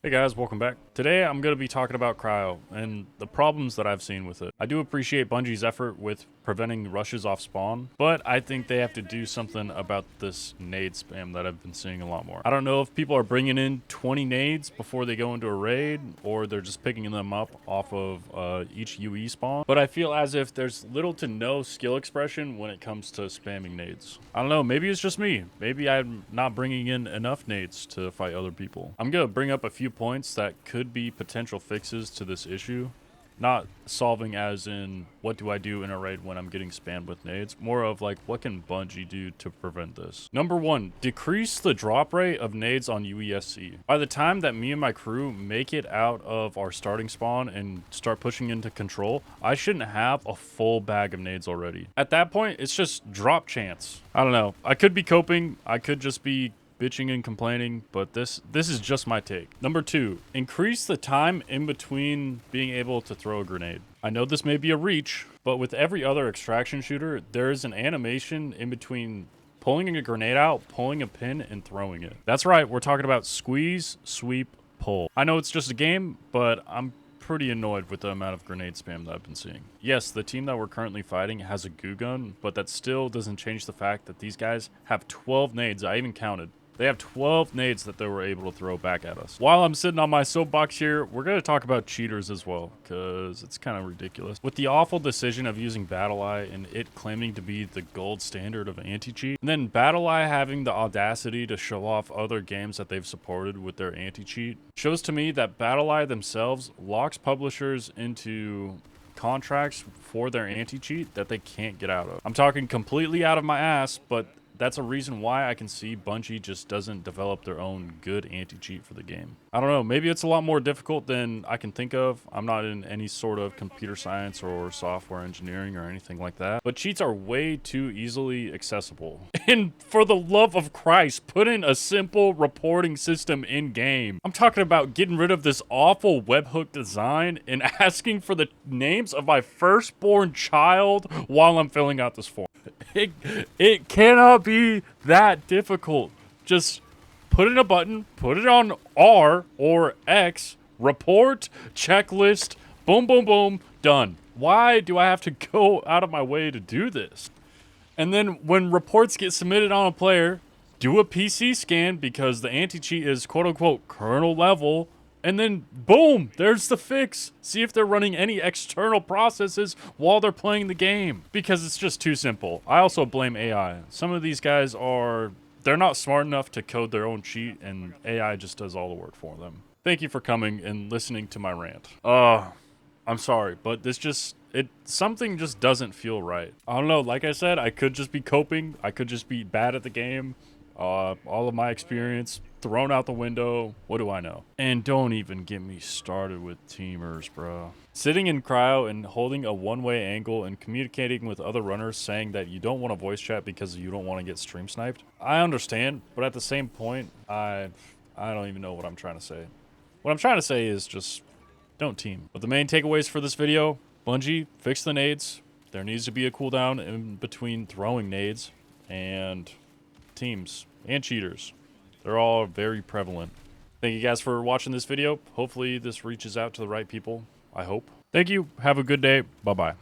Hey guys, welcome back. Today I'm going to be talking about Cryo and the problems that I've seen with it. I do appreciate Bungie's effort with preventing rushes off spawn, but I think they have to do something about this nade spam that I've been seeing a lot more. I don't know if people are bringing in 20 nades before they go into a raid, or they're just picking them up off of each UE spawn, but I feel as if there's little to no skill expression when it comes to spamming nades. I don't know, maybe it's just me. Maybe I'm not bringing in enough nades to fight other people. I'm going to bring up a few points that could be potential fixes to this issue. Not solving as in, what do I do in a raid when I'm getting spammed with nades? More of like, what can Bungie do to prevent this? Number one, decrease the drop rate of nades on UESC. By the time that me and my crew make it out of our starting spawn and start pushing into control, I shouldn't have a full bag of nades already. At that point, it's just drop chance. I don't know. I could be coping. I could just be bitching and complaining, but this is just my take. Number two, increase the time in between being able to throw a grenade. I know this may be a reach, but with every other extraction shooter, there is an animation in between pulling a grenade out, pulling a pin, and throwing it. That's right, we're talking about squeeze, sweep, pull. I know it's just a game, but I'm pretty annoyed with the amount of grenade spam that I've been seeing. Yes, the team that we're currently fighting has a goo gun, but that still doesn't change the fact that these guys have 12 nades. I even counted. They have 12 nades that they were able to throw back at us. While I'm sitting on my soapbox here, we're going to talk about cheaters as well, because it's kind of ridiculous. With the awful decision of using BattleEye and it claiming to be the gold standard of anti-cheat, and then BattleEye having the audacity to show off other games that they've supported with their anti-cheat, shows to me that BattleEye themselves locks publishers into contracts for their anti-cheat that they can't get out of. I'm talking completely out of my ass, but that's a reason why I can see Bungie just doesn't develop their own good anti-cheat for the game. I don't know, maybe it's a lot more difficult than I can think of. I'm not in any sort of computer science or software engineering or anything like that, but cheats are way too easily accessible. And for the love of Christ, put in a simple reporting system in game. I'm talking about getting rid of this awful webhook design and asking for the names of my firstborn child while I'm filling out this form. It cannot be that difficult. Just put in a button, put it on R or X, report, checklist, boom, boom, boom, done. Why do I have to go out of my way to do this? And then when reports get submitted on a player, do a PC scan because the anti-cheat is quote unquote kernel level. And then, boom, there's the fix. See if they're running any external processes while they're playing the game. Because it's just too simple. I also blame AI. Some of these guys they're not smart enough to code their own cheat, and AI just does all the work for them. Thank you for coming and listening to my rant. I'm sorry, but something just doesn't feel right. I don't know, like I said, I could just be coping. I could just be bad at the game. All of my experience thrown out the window. What do I know? And don't even get me started with teamers, bro. Sitting in cryo and holding a one-way angle and communicating with other runners saying that you don't want to voice chat because you don't want to get stream sniped. I understand, but at the same point, I don't even know what I'm trying to say. What I'm trying to say is just don't team. But the main takeaways for this video, Bungie, fix the nades. There needs to be a cooldown in between throwing nades, and teams and cheaters. They're all very prevalent. Thank you guys for watching this video. Hopefully this reaches out to the right people. I hope. Thank you. Have a good day. Bye-bye.